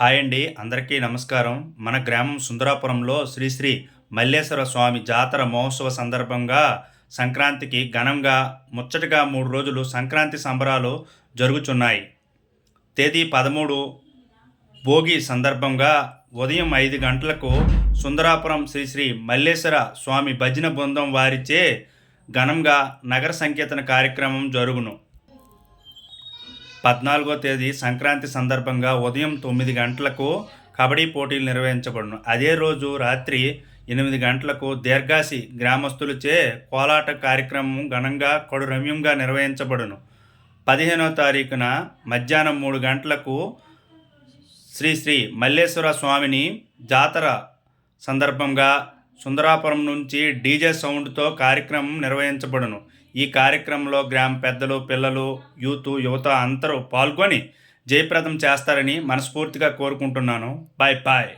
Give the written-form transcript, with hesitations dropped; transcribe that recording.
Hi అండి. అందరికీ నమస్కారం. మన గ్రామం సుందరాపురంలో శ్రీ శ్రీ మల్లేశ్వర స్వామి జాతర మహోత్సవ సందర్భంగా సంక్రాంతికి ఘనంగా ముచ్చటగా 3 రోజులు సంక్రాంతి సంబరాలు జరుగుచున్నాయి. తేదీ 13 భోగి సందర్భంగా ఉదయం 5 గంటలకు సుందరాపురం శ్రీ శ్రీ మల్లేశ్వర స్వామి భజన బృందం వారిచే ఘనంగా నగర సంకీర్తన కార్యక్రమం జరుగును. 14వ తేదీ సంక్రాంతి సందర్భంగా ఉదయం 9 గంటలకు కబడ్డీ పోటీలు నిర్వహించబడును. అదే రోజు రాత్రి 8 గంటలకు దీర్ఘాసి గ్రామస్తులచే కోలాట కార్యక్రమం ఘనంగా కడు రమ్యంగా నిర్వహించబడును. 15వ తారీఖున మధ్యాహ్నం 3 గంటలకు శ్రీ శ్రీ మల్లేశ్వర స్వామిని జాతర సందర్భంగా సుందరాపురం నుంచి డీజే సౌండ్తో కార్యక్రమం నిర్వహించబడును. ఈ కార్యక్రమంలో గ్రామ పెద్దలు, పిల్లలు, యువత అందరూ పాల్గొని జయప్రదం చేస్తారని మనస్ఫూర్తిగా కోరుకుంటున్నాను. Bye bye.